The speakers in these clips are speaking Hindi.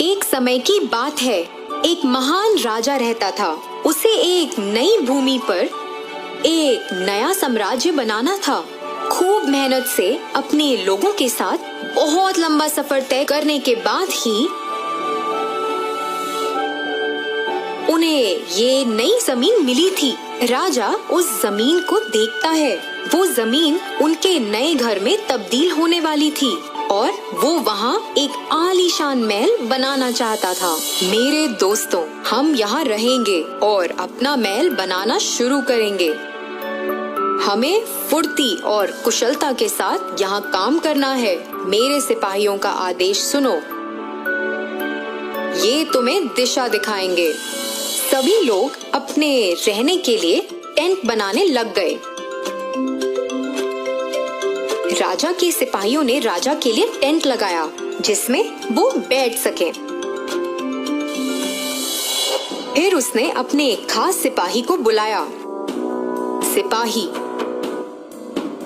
एक समय की बात है, एक महान राजा रहता था। उसे एक नई भूमि पर एक नया साम्राज्य बनाना था। खूब मेहनत से अपने लोगों के साथ बहुत लंबा सफर तय करने के बाद ही उन्हें ये नई जमीन मिली थी। राजा उस जमीन को देखता है। वो जमीन उनके नए घर में तब्दील होने वाली थी और वो वहाँ एक आलीशान महल बनाना चाहता था। मेरे दोस्तों, हम यहाँ रहेंगे और अपना महल बनाना शुरू करेंगे। हमें फुर्ती और कुशलता के साथ यहाँ काम करना है। मेरे सिपाहियों का आदेश सुनो, ये तुम्हें दिशा दिखाएंगे। सभी लोग अपने रहने के लिए टेंट बनाने लग गए। राजा के सिपाहियों ने राजा के लिए टेंट लगाया जिसमें वो बैठ सके। फिर उसने अपने एक खास सिपाही को बुलाया। सिपाही,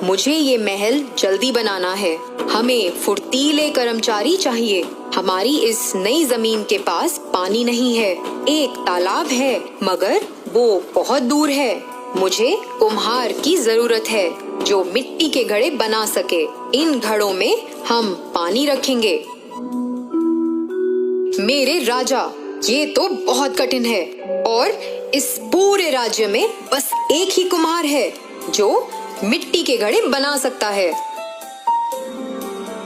मुझे ये महल जल्दी बनाना है। हमें फुर्तीले कर्मचारी चाहिए। हमारी इस नई जमीन के पास पानी नहीं है। एक तालाब है मगर वो बहुत दूर है। मुझे कुम्हार की जरूरत है जो मिट्टी के घड़े बना सके। इन घड़ों में हम पानी रखेंगे। मेरे राजा, ये तो बहुत कठिन है और इस पूरे राज्य में बस एक ही कुम्हार है जो मिट्टी के घड़े बना सकता है।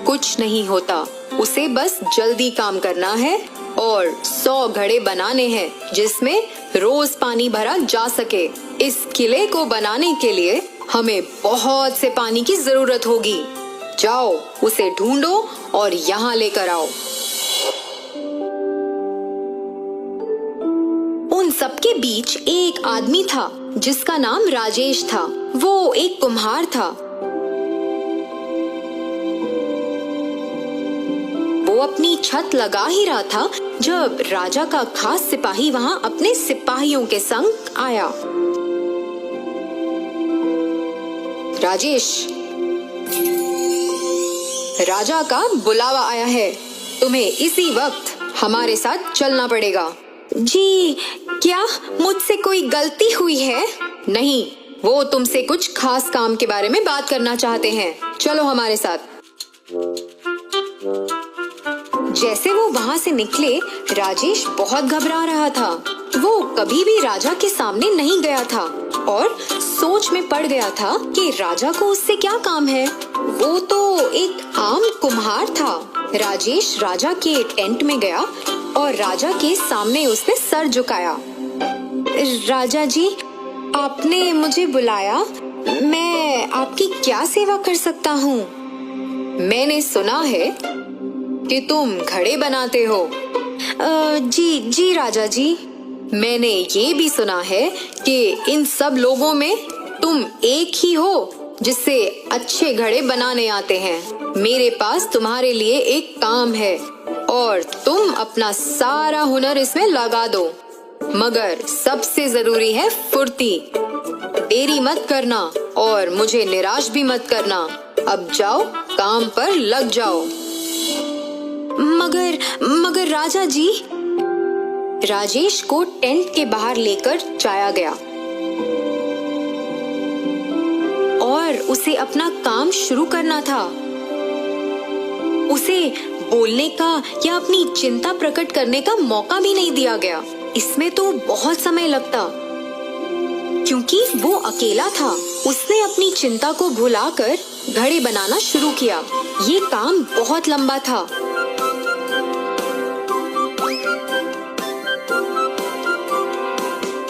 कुछ नहीं होता, उसे बस जल्दी काम करना है और 100 घड़े बनाने हैं जिसमें रोज पानी भरा जा सके। इस किले को बनाने के लिए हमें बहुत से पानी की जरूरत होगी। जाओ, उसे ढूंढो और यहाँ लेकर आओ। उन सबके बीच एक आदमी था जिसका नाम राजेश था। वो एक कुम्हार था। वो अपनी छत लगा ही रहा था जब राजा का खास सिपाही वहाँ अपने सिपाहियों के संग आया। राजेश, राजा का बुलावा आया है। तुम्हें इसी वक्त हमारे साथ चलना पड़ेगा। जी, क्या मुझसे कोई गलती हुई है? नहीं, वो तुमसे कुछ खास काम के बारे में बात करना चाहते हैं। चलो हमारे साथ। जैसे वो वहाँ से निकले, राजेश बहुत घबरा रहा था। वो कभी भी राजा के सामने नहीं गया था और सोच में पड़ गया था कि राजा को उससे क्या काम है। वो तो एक आम कुम्हार था। राजेश राजा के टेंट में गया और राजा के सामने उसने सर झुकाया। राजा जी, आपने मुझे बुलाया। मैं आपकी क्या सेवा कर सकता हूँ? मैंने सुना है कि तुम घड़े बनाते हो। जी राजा जी। मैंने ये भी सुना है कि इन सब लोगों में तुम एक ही हो जिससे अच्छे घड़े बनाने आते हैं। मेरे पास तुम्हारे लिए एक काम है और तुम अपना सारा हुनर इसमें लगा दो, मगर सबसे जरूरी है फुर्ती। देरी मत करना और मुझे निराश भी मत करना। अब जाओ, काम पर लग जाओ। मगर राजा जी। राजेश को टेंट के बाहर लेकर जाया गया और उसे अपना काम शुरू करना था। उसे बोलने का या अपनी चिंता प्रकट करने का मौका भी नहीं दिया गया। इसमें तो बहुत समय लगता क्योंकि वो अकेला था। उसने अपनी चिंता को भुलाकर घड़े बनाना शुरू किया। ये काम बहुत लंबा था।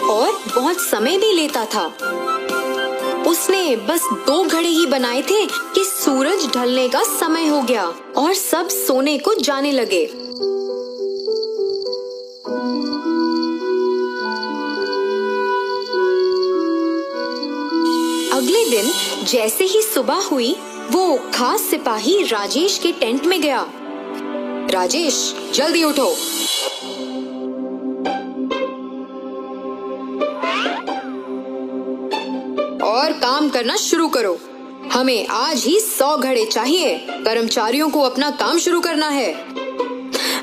और बहुत समय भी लेता था। उसने बस 2 घड़े ही बनाए थे कि सूरज ढलने का समय हो गया और सब सोने को जाने लगे। अगले दिन जैसे ही सुबह हुई, वो खास सिपाही राजेश के टेंट में गया। राजेश, जल्दी उठो। और काम करना शुरू करो। हमें आज ही 100 घड़े चाहिए। कर्मचारियों को अपना काम शुरू करना है।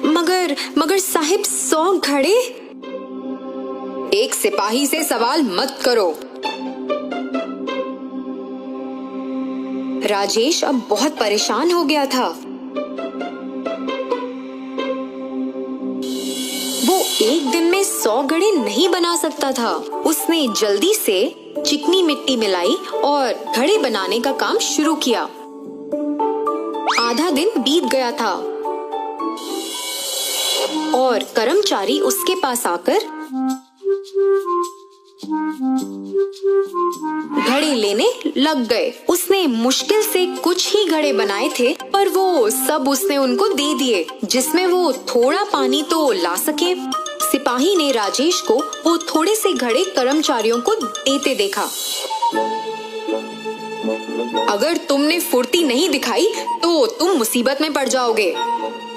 मगर साहिब 100 घड़े। एक सिपाही से सवाल मत करो। राजेश अब बहुत परेशान हो गया था। वो एक दिन में 100 घड़े नहीं बना सकता था। उसने जल्दी से चिकनी मिट्टी मिलाई और घड़े बनाने का काम शुरू किया। आधा दिन बीत गया था और कर्मचारी उसके पास आकर घड़े लेने लग गए। उसने मुश्किल से कुछ ही घड़े बनाए थे, पर वो सब उसने उनको दे दिए, जिसमें वो थोड़ा पानी तो ला सके। सिपाही ने राजेश को वो थोड़े से घड़े कर्मचारियों को देते देखा। अगर तुमने फुर्ती नहीं दिखाई तो तुम मुसीबत में पड़ जाओगे।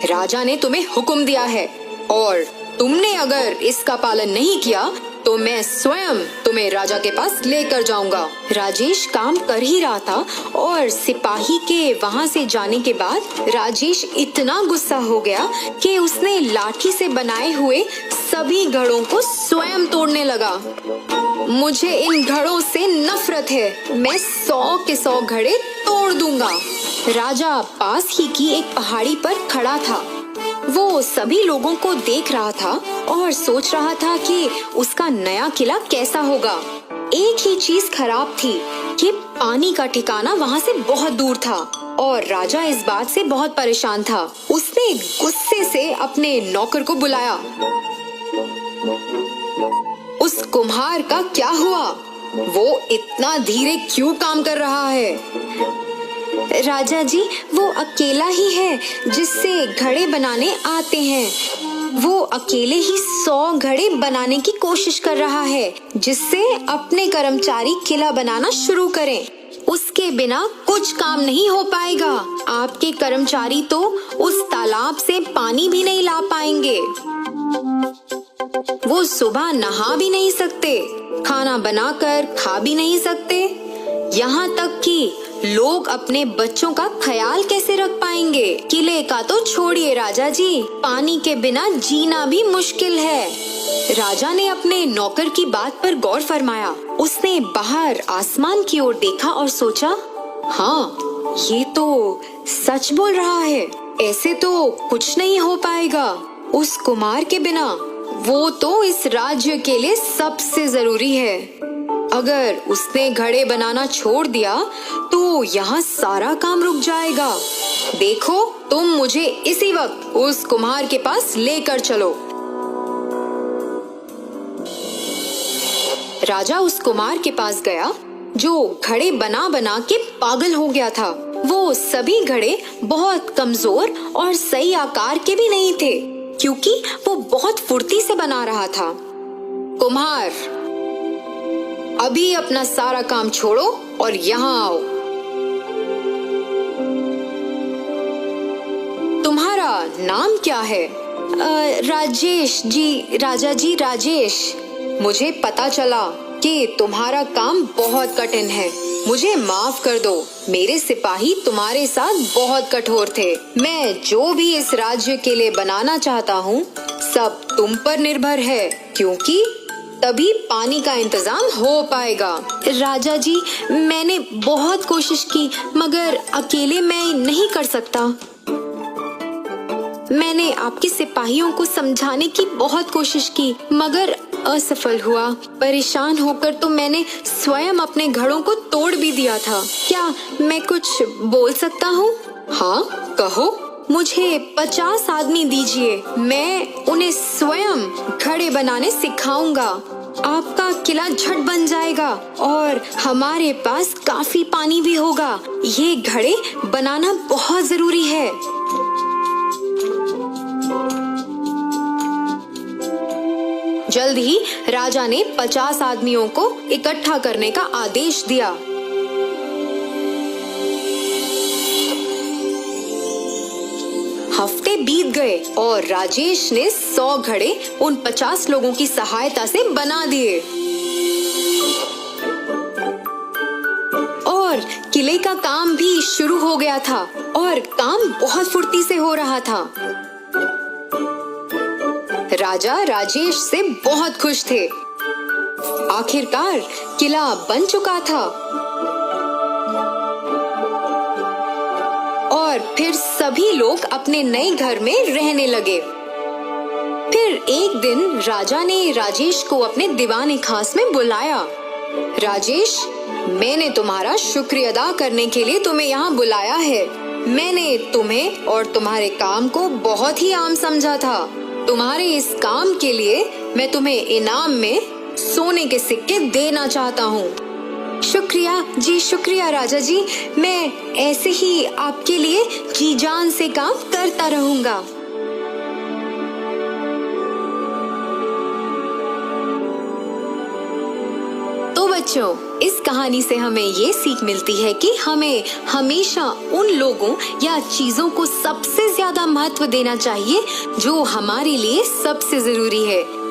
राजा ने तुम्हें हुक्म दिया है और तुमने अगर इसका पालन नहीं किया तो मैं स्वयं तुम्हें राजा के पास लेकर जाऊंगा। राजेश काम कर ही रहा था और सिपाही के वहां से जाने के बाद राजेश इतना गुस्सा हो गया कि उसने लाठी से बनाए हुए सभी घड़ों को स्वयं तोड़ने लगा। मुझे इन घड़ों से नफरत है। मैं 100 के 100 घड़े तोड़ दूंगा। राजा पास ही की एक पहाड़ी पर खड़ा था। वो सभी लोगों को देख रहा था और सोच रहा था कि उसका नया किला कैसा होगा। एक ही चीज खराब थी कि पानी का ठिकाना वहाँ से बहुत दूर था और राजा इस बात से बहुत परेशान था। उसने गुस्से से अपने नौकर को बुलाया। उस कुम्हार का क्या हुआ? वो इतना धीरे क्यों काम कर रहा है? राजा जी, वो अकेला ही है जिससे घड़े बनाने आते हैं। वो अकेले ही 100 घड़े बनाने की कोशिश कर रहा है, जिससे अपने कर्मचारी किला बनाना शुरू करें। उसके बिना कुछ काम नहीं हो पाएगा। आपके कर्मचारी तो उस तालाब से पानी भी नहीं ला पाएंगे। वो सुबह नहा भी नहीं सकते, खाना बनाकर खा भी नहीं सकते। यहाँ तक कि लोग अपने बच्चों का ख्याल कैसे रख पाएंगे? किले का तो छोड़िए राजा जी, पानी के बिना जीना भी मुश्किल है। राजा ने अपने नौकर की बात पर गौर फरमाया। उसने बाहर आसमान की ओर देखा और सोचा, हाँ, ये तो सच बोल रहा है। ऐसे तो कुछ नहीं हो पाएगा उस कुमार के बिना। वो तो इस राज्य के लिए सबसे जरूरी है। अगर उसने घड़े बनाना छोड़ दिया तो यहाँ सारा काम रुक जाएगा। देखो, तुम मुझे इसी वक्त उस कुम्हार के पास लेकर चलो। राजा उस कुम्हार के पास गया जो घड़े बना बना के पागल हो गया था। वो सभी घड़े बहुत कमजोर और सही आकार के भी नहीं थे, क्योंकि वो बहुत फुर्ती से बना रहा था। कुम्हार, अभी अपना सारा काम छोड़ो और यहाँ आओ। तुम्हारा नाम क्या है? राजेश जी, राजा जी, राजेश। मुझे पता चला कि तुम्हारा काम बहुत कठिन है। मुझे माफ कर दो, मेरे सिपाही तुम्हारे साथ बहुत कठोर थे। मैं जो भी इस राज्य के लिए बनाना चाहता हूँ, सब तुम पर निर्भर है, क्योंकि तभी पानी का इंतजाम हो पाएगा। राजा जी, मैंने बहुत कोशिश की, मगर अकेले मैं नहीं कर सकता। मैंने आपके सिपाहियों को समझाने की बहुत कोशिश की, मगर असफल हुआ। परेशान होकर तो मैंने स्वयं अपने घड़ों को तोड़ भी दिया था। क्या मैं कुछ बोल सकता हूँ? हाँ, कहो। मुझे 50 आदमी दीजिए, मैं उन्हें स्वयं घड़े बनाने सिखाऊंगा। आपका किला झट बन जाएगा और हमारे पास काफी पानी भी होगा। ये घड़े बनाना बहुत जरूरी है। जल्द ही राजा ने 50 आदमियों को इकट्ठा करने का आदेश दिया। हफ्ते बीत गए और राजेश ने 100 घड़े उन 50 लोगों की सहायता से बना दिए और किले का काम भी शुरू हो गया था और काम बहुत फुर्ती से हो रहा था। राजा राजेश से बहुत खुश थे। आखिरकार किला बन चुका था और फिर सभी लोग अपने नए घर में रहने लगे। फिर एक दिन राजा ने राजेश को अपने दीवाने खास में बुलाया। राजेश, मैंने तुम्हारा शुक्रिया अदा करने के लिए तुम्हें यहाँ बुलाया है। मैंने तुम्हें और तुम्हारे काम को बहुत ही आम समझा था। तुम्हारे इस काम के लिए मैं तुम्हें इनाम में सोने के सिक्के देना चाहता हूँ। शुक्रिया जी, शुक्रिया राजा जी। मैं ऐसे ही आपके लिए जी जान से काम करता रहूँगा। तो बच्चों, इस कहानी से हमें ये सीख मिलती है कि हमें हमेशा उन लोगों या चीजों को सबसे ज्यादा महत्व देना चाहिए जो हमारे लिए सबसे जरूरी है।